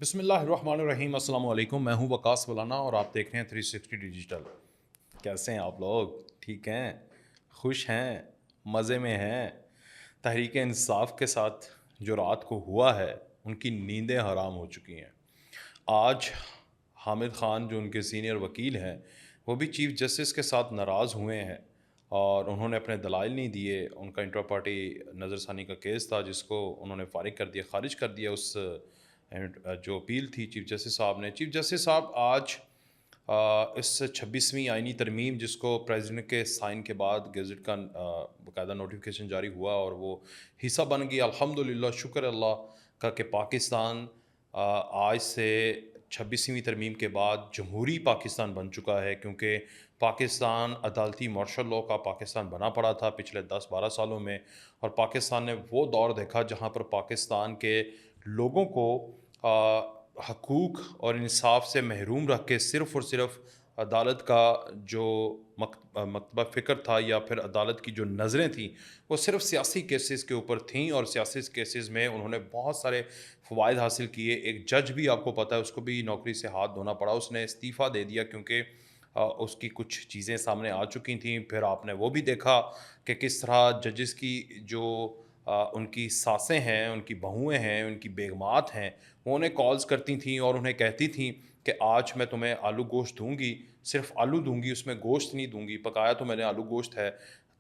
بسم اللہ الرحمن الرحیم۔ السلام علیکم، میں ہوں وقاص مولانا اور آپ دیکھ رہے ہیں 360 ڈیجیٹل۔ کیسے ہیں آپ لوگ؟ ٹھیک ہیں؟ خوش ہیں؟ مزے میں ہیں؟ تحریک انصاف کے ساتھ جو رات کو ہوا ہے ان کی نیندیں حرام ہو چکی ہیں۔ آج حامد خان جو ان کے سینئر وکیل ہیں وہ بھی چیف جسٹس کے ساتھ ناراض ہوئے ہیں اور انہوں نے اپنے دلائل نہیں دیے۔ ان کا انٹرا پارٹی نظر ثانی کا کیس تھا جس کو انہوں نے فارغ کر دیا، خارج کر دیا۔ اس جو اپیل تھی چیف جسٹس صاحب نے، چیف جسٹس صاحب آج اس 26ویں آئینی ترمیم جس کو پریزیڈنٹ کے سائن کے بعد گیزٹ کا باقاعدہ نوٹیفیکیشن جاری ہوا اور وہ حصہ بن گیا، الحمدللہ، شکر اللہ کا کہ پاکستان آج سے 26ویں ترمیم کے بعد جمہوری پاکستان بن چکا ہے، کیونکہ پاکستان عدالتی مارشل لاء کا پاکستان بنا پڑا تھا پچھلے 10-12 سالوں میں، اور پاکستان نے وہ دور دیکھا جہاں پر پاکستان کے لوگوں کو حقوق اور انصاف سے محروم رکھ کے صرف اور صرف عدالت کا جو مکتبہ فکر تھا یا پھر عدالت کی جو نظریں تھیں وہ صرف سیاسی کیسز کے اوپر تھیں، اور سیاسی کیسز میں انہوں نے بہت سارے فوائد حاصل کیے۔ ایک جج بھی آپ کو پتہ ہے اس کو بھی نوکری سے ہاتھ دھونا پڑا، اس نے استعفیٰ دے دیا کیونکہ اس کی کچھ چیزیں سامنے آ چکی تھیں۔ پھر آپ نے وہ بھی دیکھا کہ کس طرح ججز کی جو ان کی ساسیں ہیں، ان کی بہویں ہیں، ان کی بیگمات ہیں، وہ انہیں کالز کرتی تھیں اور انہیں کہتی تھیں کہ آج میں تمہیں آلو گوشت دوں گی، صرف آلو دوں گی، اس میں گوشت نہیں دوں گی، پکایا تو میں نے آلو گوشت ہے۔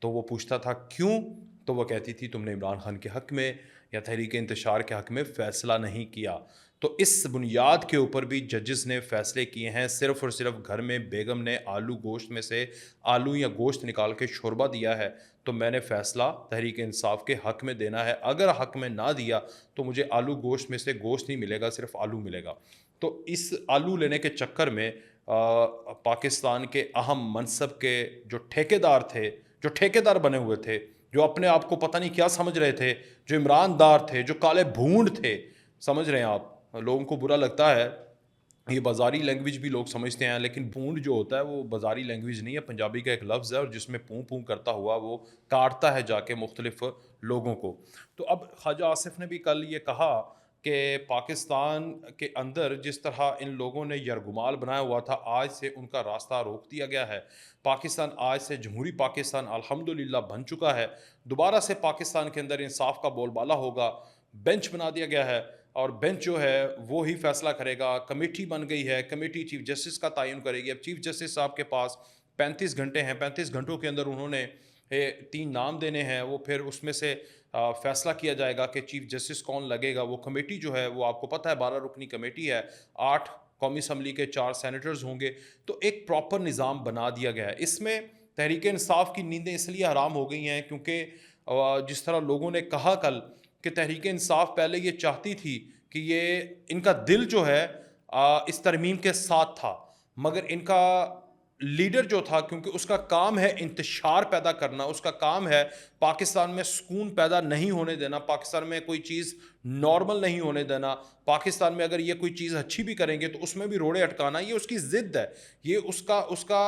تو وہ پوچھتا تھا کیوں؟ تو وہ کہتی تھی تم نے عمران خان کے حق میں یا تحریک انتشار کے حق میں فیصلہ نہیں کیا۔ تو اس بنیاد کے اوپر بھی ججز نے فیصلے کیے ہیں، صرف اور صرف گھر میں بیگم نے آلو گوشت میں سے آلو یا گوشت نکال کے شوربہ دیا ہے تو میں نے فیصلہ تحریک انصاف کے حق میں دینا ہے، اگر حق میں نہ دیا تو مجھے آلو گوشت میں سے گوشت نہیں ملے گا، صرف آلو ملے گا۔ تو اس آلو لینے کے چکر میں پاکستان کے اہم منصب کے جو ٹھیکیدار تھے، جو ٹھیکیدار بنے ہوئے تھے، جو اپنے آپ کو پتہ نہیں کیا سمجھ رہے تھے، جو عمران دار تھے، جو کالے بھونڈ تھے، سمجھ رہے ہیں آپ؟ لوگوں کو برا لگتا ہے، یہ بازاری لینگویج بھی لوگ سمجھتے ہیں، لیکن بھونڈ جو ہوتا ہے وہ بازاری لینگویج نہیں ہے، پنجابی کا ایک لفظ ہے، اور جس میں پوں پوں کرتا ہوا وہ کاٹتا ہے جا کے مختلف لوگوں کو۔ تو اب خواجہ آصف نے بھی کل یہ کہا کہ پاکستان کے اندر جس طرح ان لوگوں نے یرغمال بنایا ہوا تھا، آج سے ان کا راستہ روک دیا گیا ہے۔ پاکستان آج سے جمہوری پاکستان الحمدللہ بن چکا ہے، دوبارہ سے پاکستان کے اندر انصاف کا بول بالا ہوگا، بینچ بنا دیا گیا ہے اور بینچ جو ہے وہ ہی فیصلہ کرے گا۔ کمیٹی بن گئی ہے، کمیٹی چیف جسٹس کا تعین کرے گی۔ اب چیف جسٹس صاحب کے پاس 35 گھنٹے ہیں، 35 گھنٹوں کے اندر انہوں نے 3 نام دینے ہیں، وہ پھر اس میں سے فیصلہ کیا جائے گا کہ چیف جسٹس کون لگے گا۔ وہ کمیٹی جو ہے وہ آپ کو پتہ ہے 12 رکنی کمیٹی ہے، 8 قومی اسمبلی کے 4 سینیٹرز ہوں گے، تو ایک پراپر نظام بنا دیا گیا ہے۔ اس میں تحریک انصاف کی نیندیں اس لیے حرام ہو گئی ہیں کیونکہ جس طرح لوگوں نے کہا کل کہ تحریک انصاف پہلے یہ چاہتی تھی کہ یہ ان کا دل جو ہے اس ترمیم کے ساتھ تھا، مگر ان کا لیڈر جو تھا، کیونکہ اس کا کام ہے انتشار پیدا کرنا، اس کا کام ہے پاکستان میں سکون پیدا نہیں ہونے دینا، پاکستان میں کوئی چیز نارمل نہیں ہونے دینا، پاکستان میں اگر یہ کوئی چیز اچھی بھی کریں گے تو اس میں بھی روڑے اٹکانا، یہ اس کی ضد ہے، یہ اس کا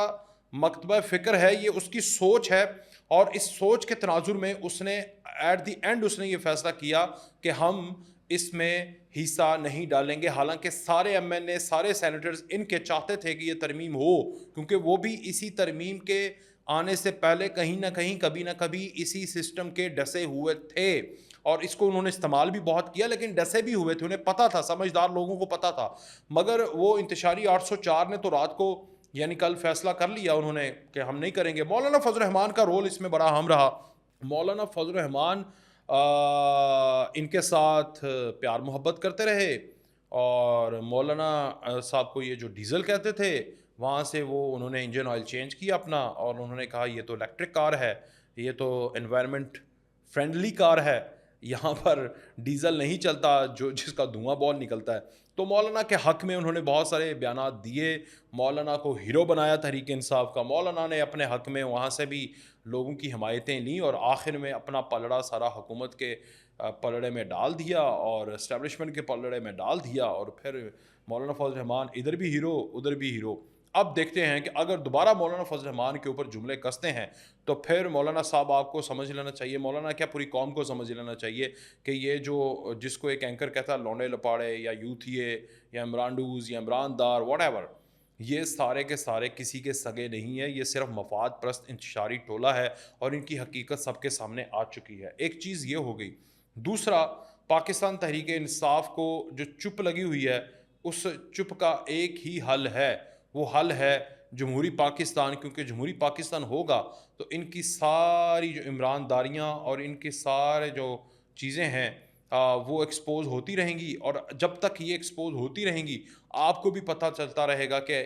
مکتبہ فکر ہے، یہ اس کی سوچ ہے۔ اور اس سوچ کے تناظر میں اس نے ایٹ دی اینڈ اس نے یہ فیصلہ کیا کہ ہم اس میں حصہ نہیں ڈالیں گے، حالانکہ سارے ایم این اے، سارے سینیٹرز ان کے چاہتے تھے کہ یہ ترمیم ہو، کیونکہ وہ بھی اسی ترمیم کے آنے سے پہلے کہیں نہ کہیں کبھی نہ کبھی اسی سسٹم کے ڈسے ہوئے تھے، اور اس کو انہوں نے استعمال بھی بہت کیا، لیکن ڈسے بھی ہوئے تھے، انہیں پتہ تھا، سمجھدار لوگوں کو پتہ تھا۔ مگر وہ انتشاری 804 نے تو رات کو یعنی کل فیصلہ کر لیا انہوں نے کہ ہم نہیں کریں گے۔ مولانا فضل الرحمان کا رول اس میں بڑا اہم رہا۔ مولانا فضل الرحمان ان کے ساتھ پیار محبت کرتے رہے، اور مولانا صاحب کو یہ جو ڈیزل کہتے تھے وہاں سے وہ انہوں نے انجن آئل چینج کیا اپنا، اور انہوں نے کہا یہ تو الیکٹرک کار ہے، یہ تو انوائرمنٹ فرینڈلی کار ہے، یہاں پر ڈیزل نہیں چلتا جس کا دھواں بہت نکلتا ہے۔ تو مولانا کے حق میں انہوں نے بہت سارے بیانات دیے، مولانا کو ہیرو بنایا تحریک انصاف کا، مولانا نے اپنے حق میں وہاں سے بھی لوگوں کی حمایتیں لیں، اور آخر میں اپنا پلڑا سارا حکومت کے پلڑے میں ڈال دیا اور اسٹیبلشمنٹ کے پلڑے میں ڈال دیا، اور پھر مولانا فضل الرحمان ادھر بھی ہیرو ادھر بھی ہیرو۔ اب دیکھتے ہیں کہ اگر دوبارہ مولانا فضل الرحمان کے اوپر جملے کستے ہیں تو پھر مولانا صاحب آپ کو سمجھ لینا چاہیے، مولانا کیا پوری قوم کو سمجھ لینا چاہیے کہ یہ جو جس کو ایک اینکر کہتا ہے لونڈے لپاڑے یا یوتھیے یا عمران ڈوز یا عمران دار واٹ ایور، یہ سارے کے سارے کسی کے سگے نہیں ہیں، یہ صرف مفاد پرست انتشاری ٹولہ ہے اور ان کی حقیقت سب کے سامنے آ چکی ہے۔ ایک چیز یہ ہو گئی۔ دوسرا، پاکستان تحریک انصاف کو جو چپ لگی ہوئی ہے، اس چپ کا ایک ہی حل ہے، وہ حل ہے جمہوری پاکستان، کیونکہ جمہوری پاکستان ہوگا تو ان کی ساری جو عمران داریاں اور ان کے سارے جو چیزیں ہیں وہ ایکسپوز ہوتی رہیں گی، اور جب تک یہ ایکسپوز ہوتی رہیں گی آپ کو بھی پتہ چلتا رہے گا کہ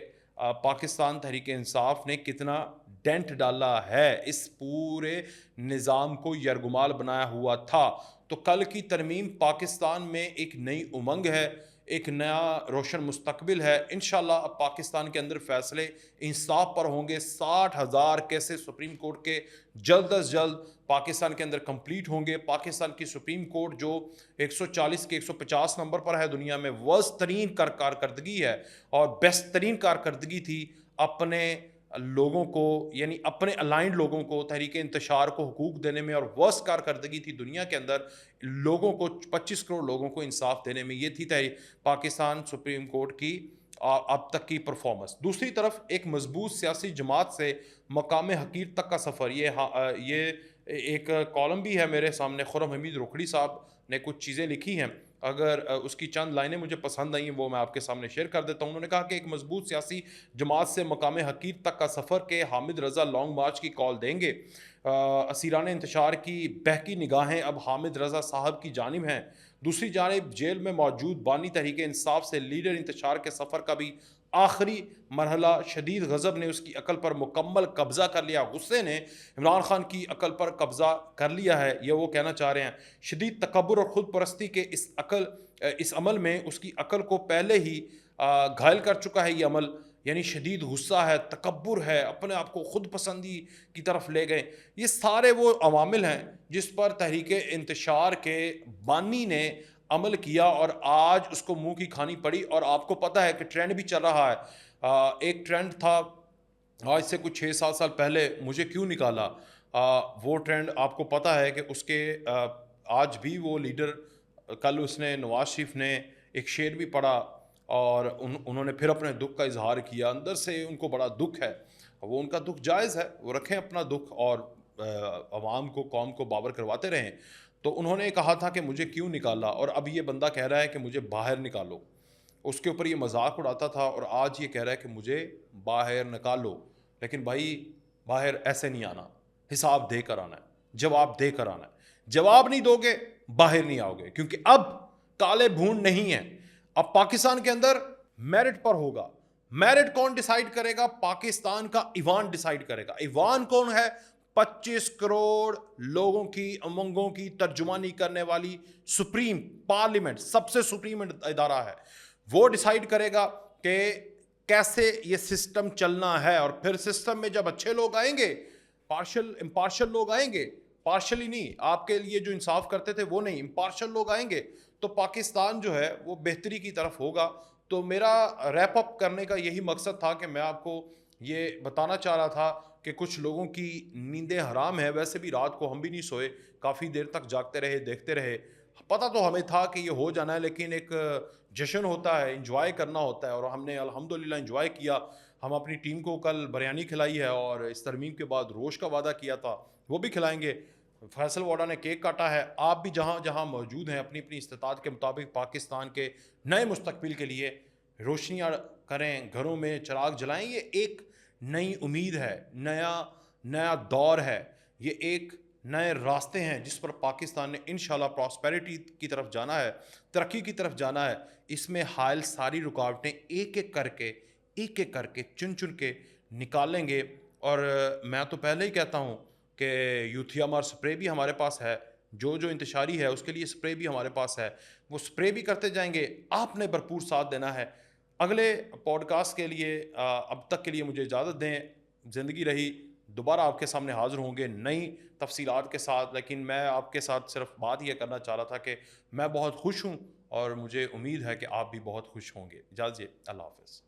پاکستان تحریک انصاف نے کتنا ڈینٹ ڈالا ہے، اس پورے نظام کو یرغمال بنایا ہوا تھا۔ تو کل کی ترمیم پاکستان میں ایک نئی امنگ ہے، ایک نیا روشن مستقبل ہے۔ انشاءاللہ اب پاکستان کے اندر فیصلے انصاف پر ہوں گے۔ 60,000 کیسز سپریم کورٹ کے جلد از جلد پاکستان کے اندر کمپلیٹ ہوں گے۔ پاکستان کی سپریم کورٹ جو 140 کے 150 نمبر پر ہے دنیا میں، ورسٹ ترین کارکردگی ہے اور بیسٹ ترین کارکردگی تھی اپنے لوگوں کو، یعنی اپنے الائنڈ لوگوں کو، تحریک انتشار کو حقوق دینے میں، اور ورسٹ کارکردگی تھی دنیا کے اندر لوگوں کو، 25 کروڑ لوگوں کو انصاف دینے میں۔ یہ تھی پاکستان سپریم کورٹ کی اب تک کی پرفارمنس۔ دوسری طرف ایک مضبوط سیاسی جماعت سے مقام حقیر تک کا سفر، یہ ایک کالم بھی ہے میرے سامنے، خرم حمید روکھڑی صاحب نے کچھ چیزیں لکھی ہیں، اگر اس کی چند لائنیں مجھے پسند آئیں وہ میں آپ کے سامنے شیئر کر دیتا ہوں۔ انہوں نے کہا کہ ایک مضبوط سیاسی جماعت سے مقام حقیر تک کا سفر کے حامد رضا لانگ مارچ کی کال دیں گے۔ اسیران انتشار کی بہکی نگاہیں اب حامد رضا صاحب کی جانب ہیں۔ دوسری جانب جیل میں موجود بانی تحریک انصاف سے لیڈر انتشار کے سفر کا بھی آخری مرحلہ، شدید غضب نے اس کی عقل پر مکمل قبضہ کر لیا، غصے نے عمران خان کی عقل پر قبضہ کر لیا ہے، یہ وہ کہنا چاہ رہے ہیں۔ شدید تکبر اور خود پرستی کے اس عمل میں اس کی عقل کو پہلے ہی گھائل کر چکا ہے یہ عمل، یعنی شدید غصہ ہے، تکبر ہے، اپنے آپ کو خود پسندی کی طرف لے گئے۔ یہ سارے وہ عوامل ہیں جس پر تحریک انتشار کے بانی نے عمل کیا اور آج اس کو منہ کی کھانی پڑی۔ اور آپ کو پتہ ہے کہ ٹرینڈ بھی چل رہا ہے، ایک ٹرینڈ تھا آج سے کچھ 6-7 سال پہلے، مجھے کیوں نکالا، وہ ٹرینڈ آپ کو پتہ ہے کہ اس کے آج بھی وہ لیڈر، کل اس نے نواز شریف نے ایک شعر بھی پڑھا اور انہوں نے پھر اپنے دکھ کا اظہار کیا، اندر سے ان کو بڑا دکھ ہے، وہ ان کا دکھ جائز ہے، وہ رکھیں اپنا دکھ اور عوام کو، قوم کو باور کرواتے رہیں۔ تو انہوں نے کہا تھا کہ مجھے کیوں نکالا، اور اب یہ بندہ کہہ رہا ہے کہ مجھے باہر نکالو، اس کے اوپر یہ مذاق اڑاتا تھا اور آج یہ کہہ رہا ہے کہ مجھے باہر نکالو۔ لیکن بھائی باہر ایسے نہیں آنا، حساب دے کر آنا ہے، جواب دے کر آنا ہے، جواب نہیں دو گے باہر نہیں آؤ گے، کیونکہ اب کالے بھون نہیں ہیں، اب پاکستان کے اندر میرٹ پر ہوگا۔ میرٹ کون ڈیسائیڈ کرے گا؟ پاکستان کا ایوان ڈیسائیڈ کرے گا۔ ایوان کون ہے؟ 25 کروڑ لوگوں کی امنگوں کی ترجمانی کرنے والی سپریم پارلیمنٹ، سب سے سپریم ادارہ ہے، وہ ڈیسائیڈ کرے گا کہ کیسے یہ سسٹم چلنا ہے۔ اور پھر سسٹم میں جب اچھے لوگ آئیں گے، امپارشل لوگ آئیں گے، پارشلی نہیں، آپ کے لیے جو انصاف کرتے تھے وہ نہیں، امپارشل لوگ آئیں گے، تو پاکستان جو ہے وہ بہتری کی طرف ہوگا۔ تو میرا ریپ اپ کرنے کا یہی مقصد تھا کہ میں آپ کو یہ بتانا چاہ رہا تھا کہ کچھ لوگوں کی نیندیں حرام ہیں، ویسے بھی رات کو ہم بھی نہیں سوئے، کافی دیر تک جاگتے رہے، دیکھتے رہے، پتہ تو ہمیں تھا کہ یہ ہو جانا ہے، لیکن ایک جشن ہوتا ہے، انجوائے کرنا ہوتا ہے، اور ہم نے الحمدللہ انجوائے کیا۔ ہم اپنی ٹیم کو کل بریانی کھلائی ہے اور اس ترمیم کے بعد روش کا وعدہ کیا تھا وہ بھی کھلائیں گے۔ فیصل واڈا نے کیک کاٹا ہے۔ آپ بھی جہاں جہاں موجود ہیں اپنی اپنی استطاعت کے مطابق پاکستان کے نئے مستقبل کے لیے روشنیاں کریں، گھروں میں چراغ جلائیں۔ یہ ایک نئی امید ہے، نیا دور ہے، یہ ایک نئے راستے ہیں جس پر پاکستان نے انشاءاللہ پراسپیرٹی کی طرف جانا ہے، ترقی کی طرف جانا ہے۔ اس میں حائل ساری رکاوٹیں ایک ایک کر کے چن کے نکالیں گے۔ اور میں تو پہلے ہی کہتا ہوں کہ یوتھیامار سپرے بھی ہمارے پاس ہے، جو انتشاری ہے اس کے لیے سپرے بھی ہمارے پاس ہے، وہ سپرے بھی کرتے جائیں گے۔ آپ نے بھرپور ساتھ دینا ہے۔ اگلے پوڈ کاسٹ کے لیے اب تک کے لیے مجھے اجازت دیں، زندگی رہی دوبارہ آپ کے سامنے حاضر ہوں گے نئی تفصیلات کے ساتھ، لیکن میں آپ کے ساتھ صرف بات یہ کرنا چاہ رہا تھا کہ میں بہت خوش ہوں اور مجھے امید ہے کہ آپ بھی بہت خوش ہوں گے۔ اجازت، اللہ حافظ۔